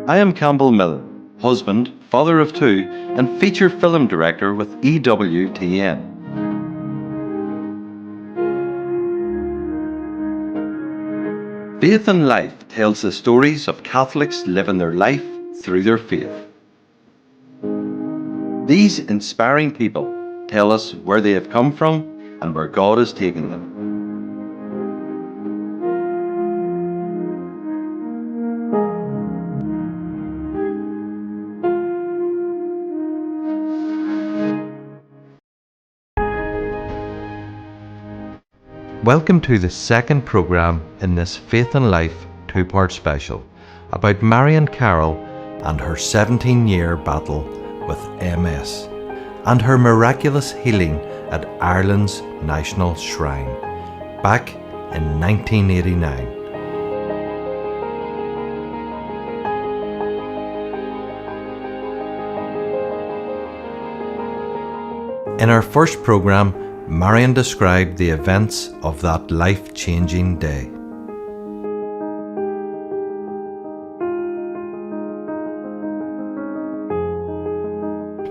I am Campbell Miller, husband, father of two, and feature film director with EWTN. Faith and Life tells the stories of Catholics living their life through their faith. These inspiring people tell us where they have come from and where God has taken them. Welcome to the second programme in this Faith and Life two-part special about Marion Carroll and her 17-year battle with MS and her miraculous healing at Ireland's National Shrine back in 1989. In our first programme, Marion described the events of that life-changing day.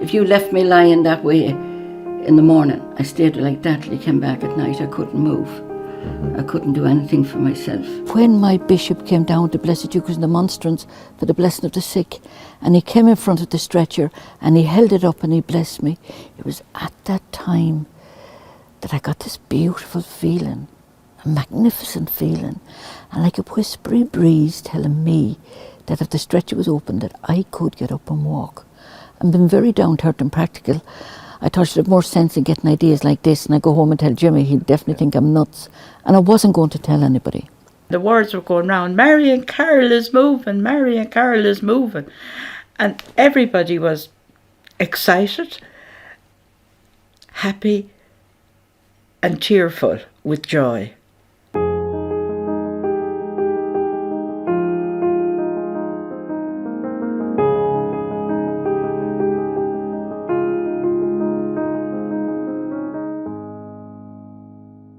If you left me lying that way in the morning, I stayed like that till he came back at night. I couldn't move. I couldn't do anything for myself. When my bishop came down to Blessed Eucharist and the monstrance for the blessing of the sick, and he came in front of the stretcher and he held it up and he blessed me, it was at that time that I got this beautiful feeling, a magnificent feeling, and like a whispery breeze telling me that if the stretcher was open that I could get up and walk. I've been very down-to-earth and practical. I thought I should have more sense in getting ideas like this, and I go home and tell Jimmy, he'd definitely think I'm nuts. And I wasn't going to tell anybody. The words were going round, Marion Carroll is moving, Marion Carroll is moving. And everybody was excited, happy, and cheerful with joy.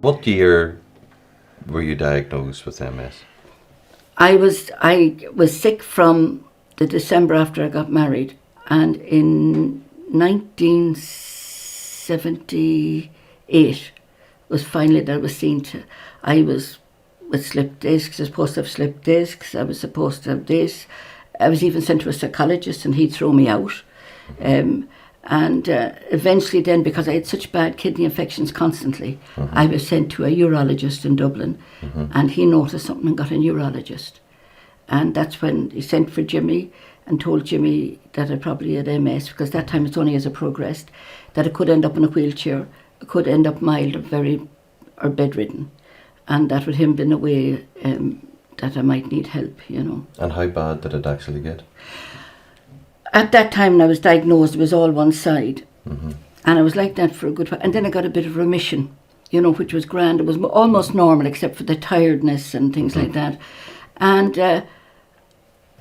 What year were you diagnosed with MS? I was sick from the December after I got married, and in 1978 was finally that I was seen to. I was with slipped discs. I was supposed to have slipped discs. I was supposed to have this. I was even sent to a psychologist, and he'd throw me out. Eventually then, because I had such bad kidney infections constantly, I was sent to a urologist in Dublin, and he noticed something and got a neurologist. And that's when he sent for Jimmy and told Jimmy that I probably had MS, because that time it's only as it progressed, that I could end up in a wheelchair, I could end up mild or bedridden, and that with him being away, that I might need help, you know. And how bad did it actually get? At that time when I was diagnosed, it was all one side. And I was like that for a good while. And then I got a bit of remission, you know, which was grand. It was almost normal except for the tiredness and things like that. And I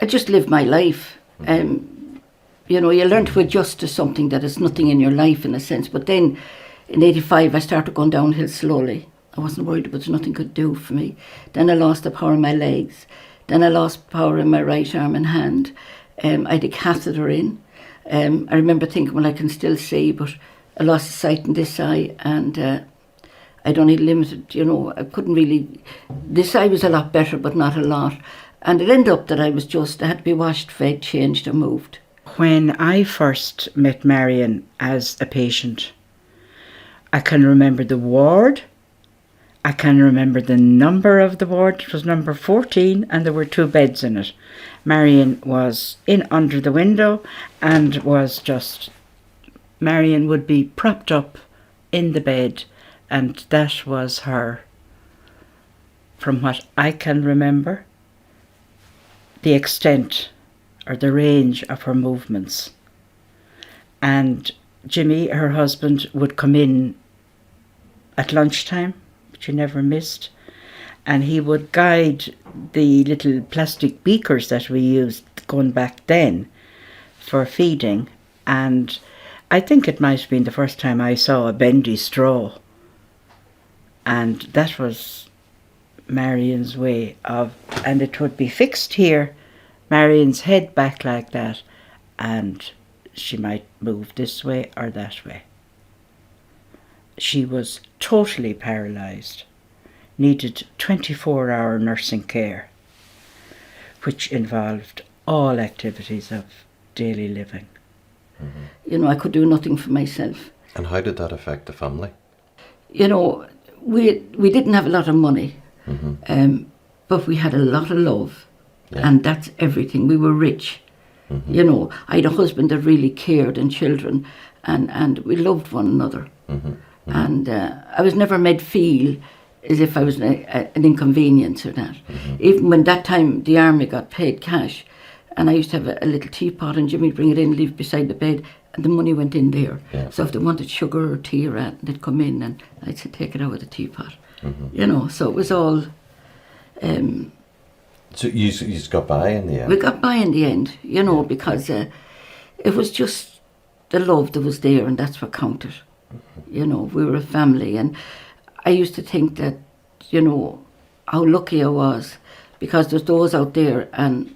just lived my life. You know, you learn to adjust to something that is nothing in your life in a sense. But then in 85, I started going downhill slowly. I wasn't worried about nothing could do for me. Then I lost the power in my legs. Then I lost power in my right arm and hand. I had a catheter in. I remember thinking, well, I can still see, but I lost the sight in this eye, and I'd only limited, you know, I couldn't really. This eye was a lot better, but not a lot. And it ended up that I had to be washed, fed, changed, and moved. When I first met Marion as a patient, I can remember the ward. I can remember the number of the ward. It was number 14, and there were 2 beds in it. Marion was in under the window and Marion would be propped up in the bed, and that was her, from what I can remember, the extent or the range of her movements. And Jimmy, her husband, would come in at lunchtime, which he never missed, and he would guide the little plastic beakers that we used going back then for feeding. And I think it might have been the first time I saw a bendy straw, and that was Marion's way of, and it would be fixed here Marion's head back like that, and she might move this way or that way. She was totally paralysed, needed 24-hour nursing care, which involved all activities of daily living. You know, I could do nothing for myself. And how did that affect the family? You know, we didn't have a lot of money, but we had a lot of love, and that's everything. We were rich. You know, I had a husband that really cared, and children, and we loved one another. And I was never made feel as if I was an inconvenience or that. Even when that time the army got paid cash, and I used to have a little teapot, and Jimmy would bring it in, leave it beside the bed, and the money went in there. So if they wanted sugar or tea or that, they'd come in, and I'd say, take it out of the teapot. You know, so it was all... So you just got by in the end? We got by in the end, you know, because it was just the love that was there, and that's what counted. You know, we were a family, and I used to think that, you know, how lucky I was, because there's those out there and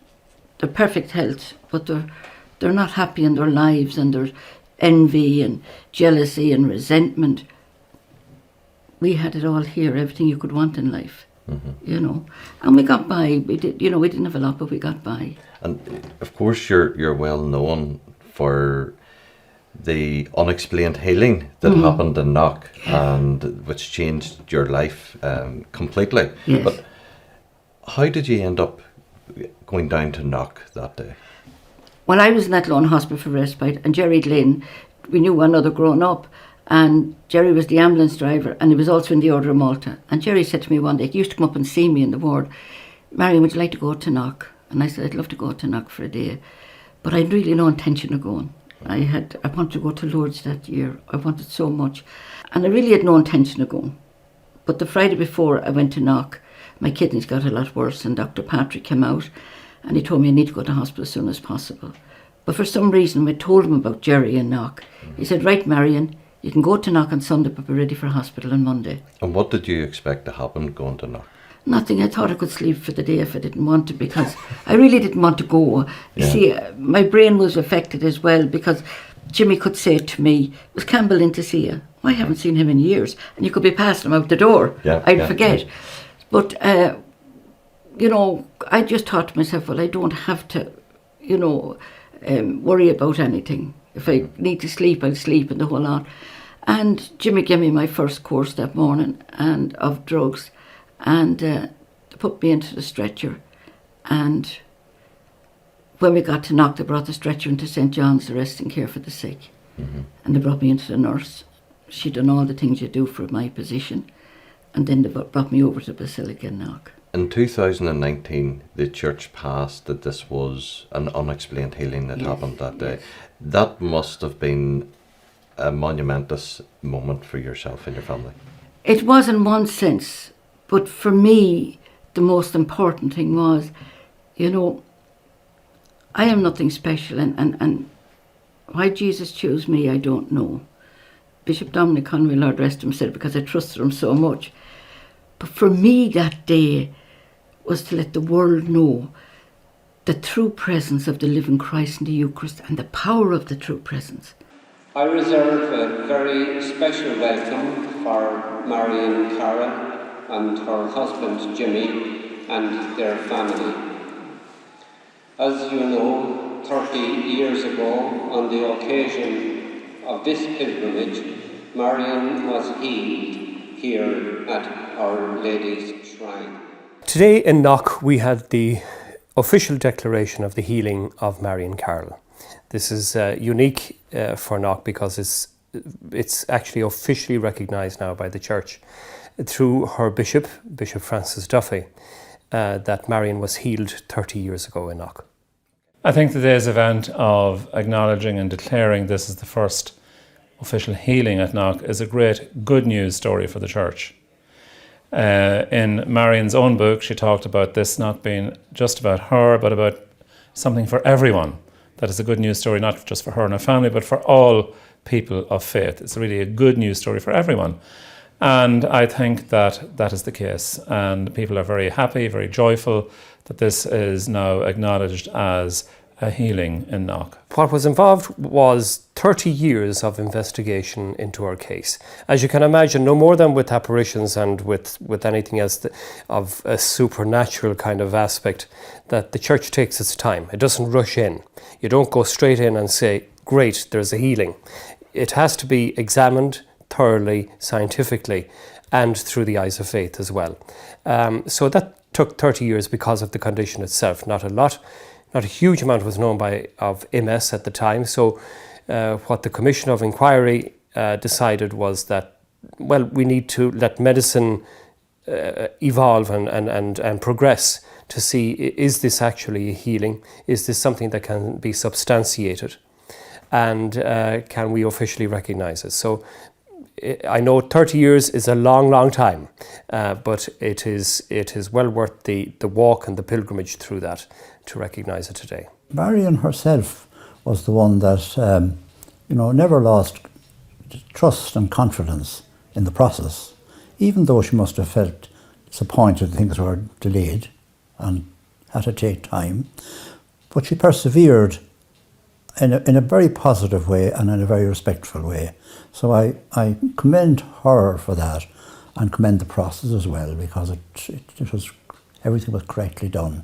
they're perfect health, but they're not happy in their lives, and there's envy and jealousy and resentment. We had it all here, everything you could want in life. You know, and we got by. We did, you know, we didn't have a lot, but we got by. And of course, you're well known for the unexplained healing that happened in Knock, and which changed your life completely. Yes. But how did you end up going down to Knock that day? Well, I was in Athlone Hospital for respite, and Jerry Glynn, we knew one other growing up, and Jerry was the ambulance driver, and he was also in the Order of Malta. And Jerry said to me one day, he used to come up and see me in the ward, Marion, would you like to go to Knock? And I said, I'd love to go to Knock for a day, but I had really no intention of going. I wanted to go to Lourdes that year. I wanted so much, and I really had no intention of going. But the Friday before I went to Knock, my kidneys got a lot worse, and Dr. Patrick came out, and he told me I need to go to hospital as soon as possible. But for some reason, I told him about Jerry and Knock. He said, right, Marion, you can go to Knock on Sunday, but be ready for hospital on Monday. And what did you expect to happen going to Knock? Nothing. I thought I could sleep for the day if I didn't want to, because I really didn't want to go. You see, my brain was affected as well, because Jimmy could say to me, was Campbell in to see you? I haven't seen him in years. And you could be passing him out the door. I'd forget. But, you know, I just thought to myself, well, I don't have to, you know, worry about anything. If I need to sleep, I'll sleep, and the whole lot. And Jimmy gave me my first course that morning and of drugs, and they put me into the stretcher. And when we got to Knock, they brought the stretcher into St. John's, the resting care for the sick. And they brought me into the nurse. She'd done all the things you do for my position. And then they brought me over to Basilica in Knock. In 2019, the church passed that this was an unexplained healing that happened that day. That must have been a monumentous moment for yourself and your family. It was in one sense, but for me, the most important thing was, you know, I am nothing special, and why Jesus chose me, I don't know. Bishop Dominic Conway, Lord rest him, said, because I trusted him so much. But for me that day was to let the world know the true presence of the living Christ in the Eucharist, and the power of the true presence. I reserve a very special welcome for Marion Carroll and her husband Jimmy and their family. As you know, 30 years ago, on the occasion of this pilgrimage, Marion was healed here at Our Lady's Shrine. Today in Knock we had the official declaration of the healing of Marion Carroll. This is unique for Knock because it's actually officially recognised now by the church through her bishop, Bishop Francis Duffy, that Marion was healed 30 years ago in Knock. I think today's event of acknowledging and declaring this is the first official healing at Knock is a great good news story for the church. In Marion's own book, she talked about this not being just about her, but about something for everyone. That is a good news story, not just for her and her family, but for all people of faith. It's really a good news story for everyone. And I think that that is the case. And people are very happy, very joyful that this is now acknowledged as a healing in Knock. What was involved was 30 years of investigation into her case. As you can imagine, no more than with apparitions and with anything else of a supernatural kind of aspect, that the church takes its time. It doesn't rush in. You don't go straight in and say, great, there's a healing. It has to be examined thoroughly, scientifically, and through the eyes of faith as well. So that took 30 years because of the condition itself. Not a huge amount was known of MS at the time. So what the Commission of Inquiry decided was that, well, we need to let medicine evolve and progress to see, is this actually a healing? Is this something that can be substantiated? And can we officially recognise it? So I know 30 years is a long, long time, but it is well worth the walk and the pilgrimage through that to recognise it today. Marion herself was the one that, never lost trust and confidence in the process, even though she must have felt disappointed things were delayed and had to take time. But she persevered in a very positive way and in a very respectful way. So I commend her for that and commend the process as well, because everything was correctly done.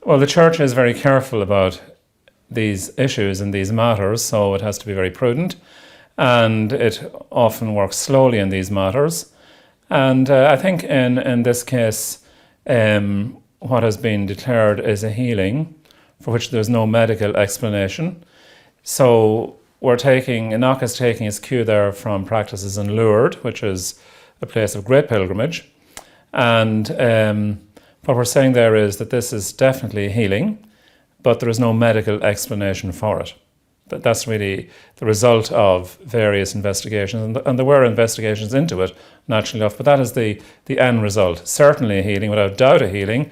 Well, the church is very careful about these issues and these matters, so it has to be very prudent, and it often works slowly in these matters. And I think in this case, what has been declared is a healing for which there's no medical explanation. So Knock is taking its cue there from practices in Lourdes, which is a place of great pilgrimage. And what we're saying there is that this is definitely healing, but there is no medical explanation for it. That's really the result of various investigations, and there were investigations into it, naturally enough, but that is the end result. Certainly a healing, without doubt a healing,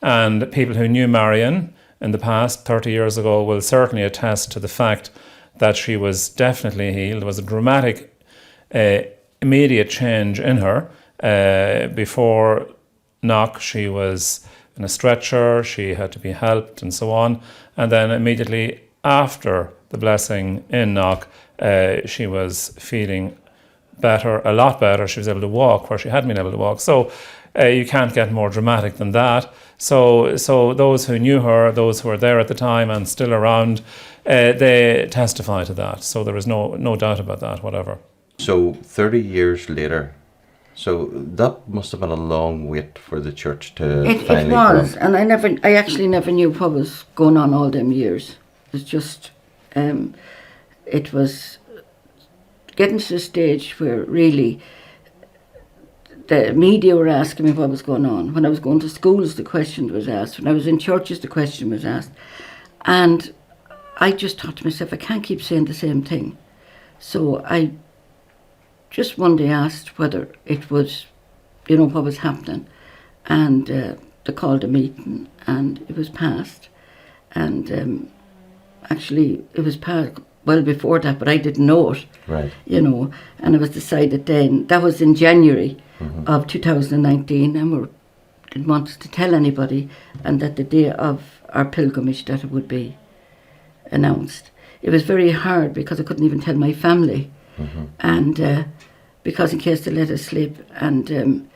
and people who knew Marion in the past, 30 years ago, will certainly attest to the fact that she was definitely healed. There was a dramatic, immediate change in her. Before Knock, she was in a stretcher, she had to be helped and so on. And then immediately after the blessing in Knock, she was feeling better, a lot better. She was able to walk where she hadn't been able to walk. So you can't get more dramatic than that. So those who knew her, those who were there at the time and still around, they testify to that. So there is no doubt about that, whatever. So 30 years later, so that must have been a long wait for the church to finally... It was, and I actually never knew what was going on all them years. It was just, it was getting to the stage where really the media were asking me what was going on. When I was going to schools, the question was asked. When I was in churches, the question was asked. And I just thought to myself, I can't keep saying the same thing. So I just one day asked whether it was, what was happening. And they called a meeting and it was passed. And actually, it was passed well before that, but I didn't know it. Right. And it was decided then, that was in January of 2019, and we didn't want us to tell anybody, and that the day of our pilgrimage that it would be announced. It was very hard because I couldn't even tell my family, and because in case they let us sleep, and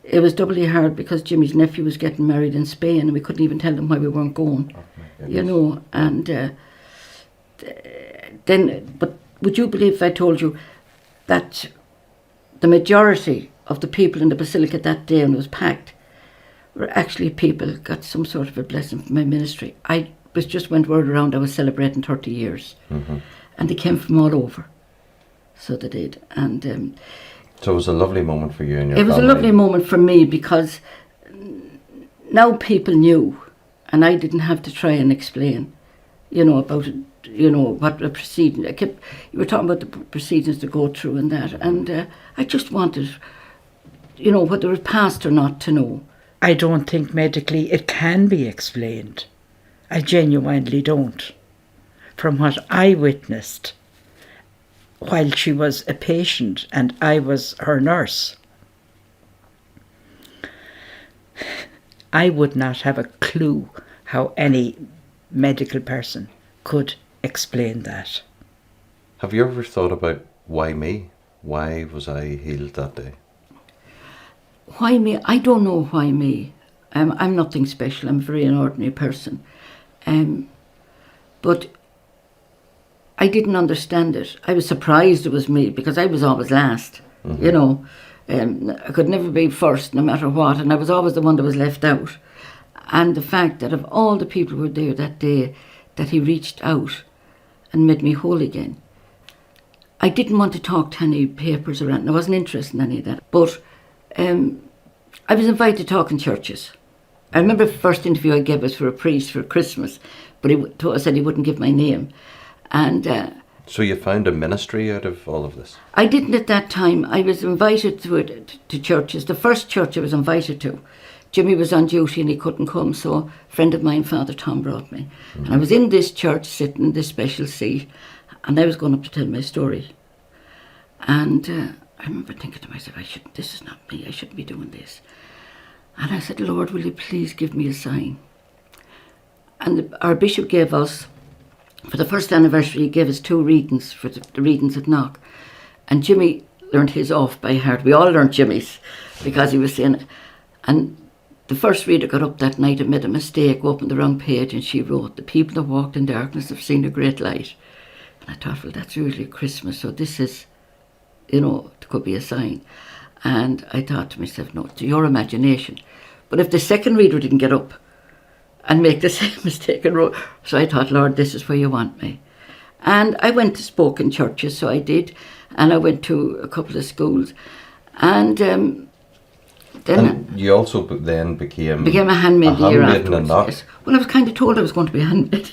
it was doubly hard because Jimmy's nephew was getting married in Spain, and we couldn't even tell them why we weren't going, and then, but would you believe if I told you that the majority of the people in the Basilica that day when it was packed were actually people got some sort of a blessing from my ministry. I was just went word around I was celebrating 30 years, and they came from all over. So they did, and so it was a lovely moment for you and your family. It was a lovely moment for me because now people knew, and I didn't have to try and explain, about it. What the proceedings. You were talking about the proceedings to go through and that, and I just wanted, whether it was passed or not, to know. I don't think medically it can be explained. I genuinely don't. From what I witnessed while she was a patient and I was her nurse, I would not have a clue how any medical person could explain that. Have you ever thought about why me? Why was I healed that day? Why me? I don't know why me. I'm nothing special. I'm a very ordinary person. But I didn't understand it. I was surprised it was me because I was always last, you know. I could never be first no matter what, and I was always the one that was left out. And the fact that of all the people who were there that day, that he reached out and made me whole again. I didn't want to talk to any papers around. I wasn't interested in any of that. But I was invited to talk in churches. I remember the first interview I gave was for a priest for Christmas, but he said he wouldn't give my name. And So you found a ministry out of all of this? I didn't at that time. I was invited to churches. The first church I was invited to, Jimmy was on duty and he couldn't come, so a friend of mine, Father Tom, brought me. And I was in this church sitting in this special seat, and I was going up to tell my story. And I remember thinking to myself, this is not me, I shouldn't be doing this. And I said, Lord, will you please give me a sign? And our bishop gave us, for the first anniversary, he gave us 2 readings for the readings at Knock. And Jimmy learned his off by heart. We all learned Jimmy's because he was saying it. And the first reader got up that night and made a mistake, opened the wrong page, and she wrote, "The people that walked in darkness have seen a great light." And I thought, well, that's really Christmas, so this is, it could be a sign. And I thought to myself, no, it's your imagination. But if the second reader didn't get up and make the same mistake and wrote, so I thought, Lord, this is where you want me. And I went to spoke in churches, so I did, and I went to a couple of schools. And then you also then became a handmaid the year handmaid in afterwards. Knock. Yes. Well, I was kind of told I was going to be a handmaid.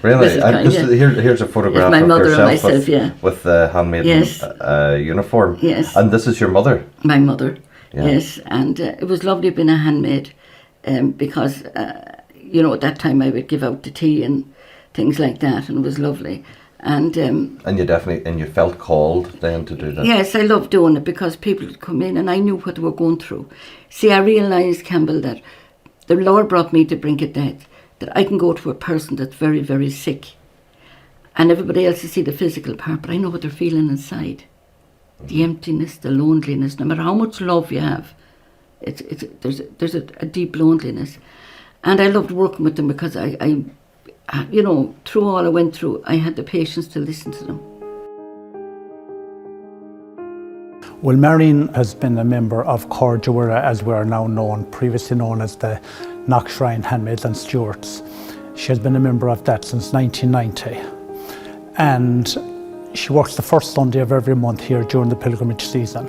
Really? Mrs. Here's a photograph my of mother and yourself myself, with the handmaid Yes. uniform. Yes. And this is your mother? My mother, Yeah. yes. And it was lovely being a handmaid because, at that time I would give out the tea and things like that, and it was lovely. And you felt called then to do that? yes, I loved doing it because people would come in and I knew what they were going through. See, I realised, Campbell, that the Lord brought me to brink of death, that I can go to a person that's very, very sick, and everybody else will see the physical part, but I know what they're feeling inside. The emptiness, the loneliness, no matter how much love you have, there's a deep loneliness. And I loved working with them because I through all I went through, I had the patience to listen to them. Well, Marion has been a member of Cor Dúradha, as we are now known, previously known as the Knock Shrine Handmaids and Stewards. She has been a member of that since 1990. And she works the first Sunday of every month here during the pilgrimage season.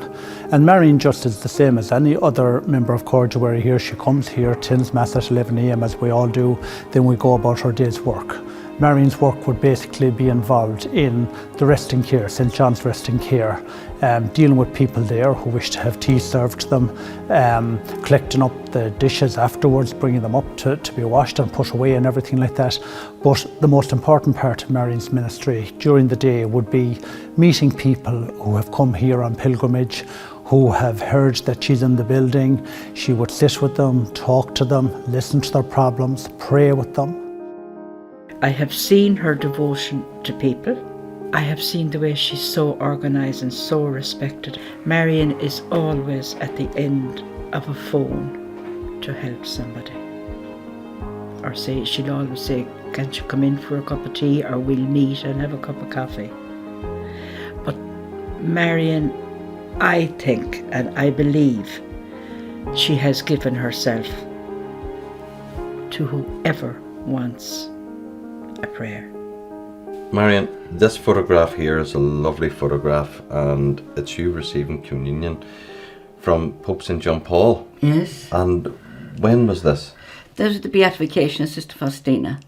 And Marion just is the same as any other member of Cor Dúradha here. She comes here, attends Mass at 11 a.m. as we all do, then we go about her day's work. Marion's work would basically be involved in the resting care, St. John's resting care, dealing with people there who wish to have tea served to them, collecting up the dishes afterwards, bringing them up to be washed and put away and everything like that. But the most important part of Marion's ministry during the day would be meeting people who have come here on pilgrimage, who have heard that she's in the building. She would sit with them, talk to them, listen to their problems, pray with them. I have seen her devotion to people. I have seen the way she's so organised and so respected. Marion is always at the end of a phone to help somebody. Or she'll always say, can't you come in for a cup of tea, or we'll meet and have a cup of coffee. But Marion, I think and I believe she has given herself to whoever wants a prayer. Marion, this photograph here is a lovely photograph, and it's you receiving communion from Pope St. John Paul. Yes. And when was this? That was the beatification of Sister Faustina.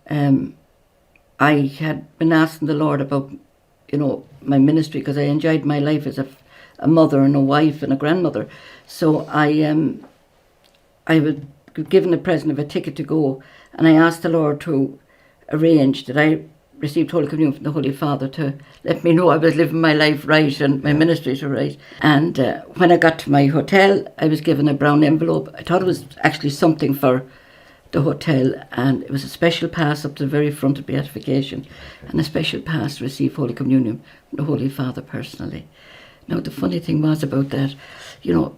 I had been asking the Lord about, my ministry, because I enjoyed my life as a mother and a wife and a grandmother. So I was given a present of a ticket to go, and I asked the Lord to arrange that I received Holy Communion from the Holy Father to let me know I was living my life right and my ministries were right. And when I got to my hotel, I was given a brown envelope. I thought it was actually something for the hotel, and it was a special pass up to the very front of beatification, and a special pass to receive Holy Communion from the Holy Father personally. Now, the funny thing was about that, you know,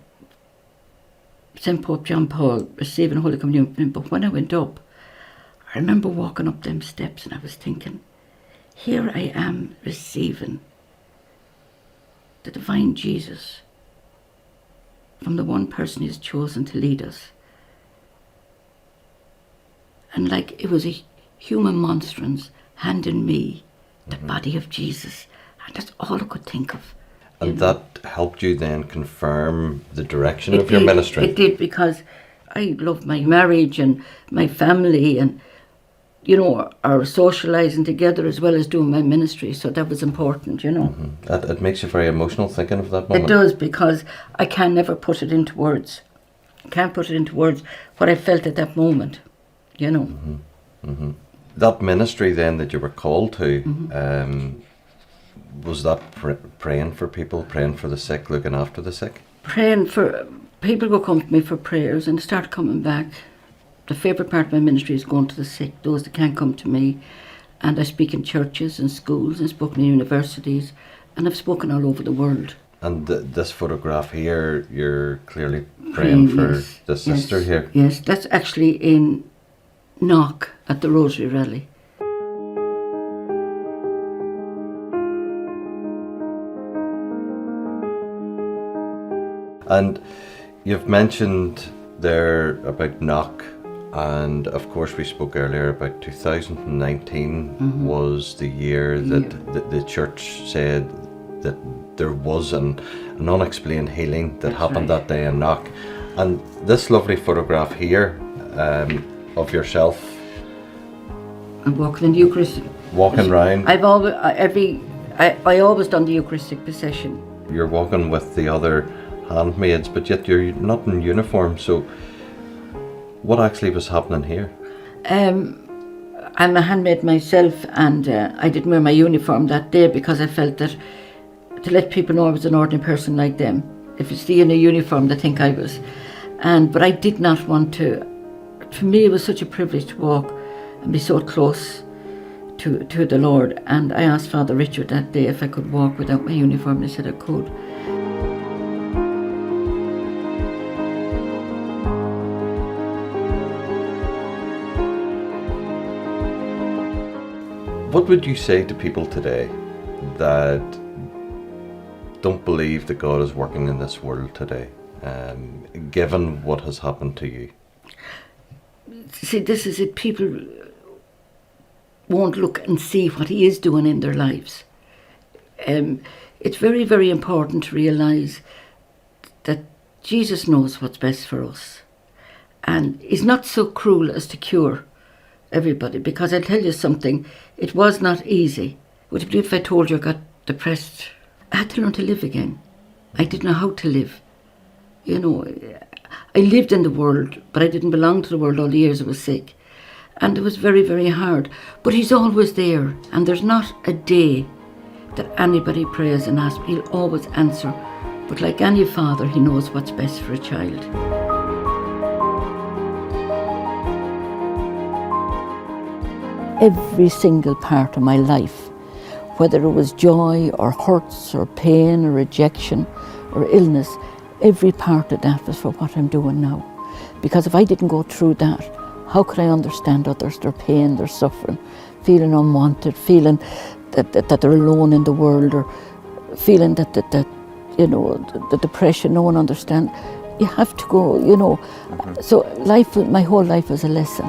St. Pope John Paul receiving Holy Communion, but when I went up, I remember walking up them steps and I was thinking, here I am receiving the divine Jesus from the one person He's chosen to lead us. And like it was a human monstrance handing me the body of Jesus. And that's all I could think of. And that helped you then confirm the direction of your ministry? It did, because I loved my marriage and my family and, you know, our socialising together as well as doing my ministry. So that was important, you know. It makes you very emotional thinking of that moment. It does, because I can never put it into words. I can't put it into words what I felt at that moment, you know. That ministry then that you were called to, was that praying for people, praying for the sick, looking after the sick? Praying for people would come to me for prayers and start coming back. The favourite part of my ministry is going to the sick, those that can't come to me. And I speak in churches and schools and spoken in universities, and I've spoken all over the world. And this photograph here, you're clearly praying for yes, the sister here. Yes, that's actually in Knock at the Rosary Rally. And you've mentioned there about Knock, and of course we spoke earlier about 2019 was the year that the church said that there was an unexplained healing that happened that day in Knock. And this lovely photograph here of yourself. I'm walking in the Eucharistic. Walking round. I've always, I always done the Eucharistic procession. You're walking with the other handmaids, but yet you're not in uniform, so what actually was happening here? I'm a handmaid myself, and I didn't wear my uniform that day because I felt that to let people know I was an ordinary person like them. If you see in a uniform, they think I was. But I did not want to. For me, it was such a privilege to walk and be so close to the Lord. And I asked Father Richard that day if I could walk without my uniform, and he said I could. What would you say to people today that don't believe that God is working in this world today, given what has happened to you? See, this is it. People won't look and see what He is doing in their lives. It's very, very important to realise that Jesus knows what's best for us. And He's not so cruel as to cure everybody, because I'll tell you something, it was not easy. Would you believe if I told you I got depressed? I had to learn to live again. I didn't know how to live. You know, I lived in the world, but I didn't belong to the world all the years I was sick. And it was very, very hard. But He's always there, and there's not a day that anybody prays and asks. He'll always answer. But like any father, He knows what's best for a child. Every single part of my life, whether it was joy or hurts or pain or rejection or illness, every part of that was for what I'm doing now. Because if I didn't go through that, how could I understand others, their pain, their suffering, feeling unwanted, feeling that they're alone in the world, or feeling that you know, the depression, no one understands. You have to go, you know. So life, my whole life was a lesson.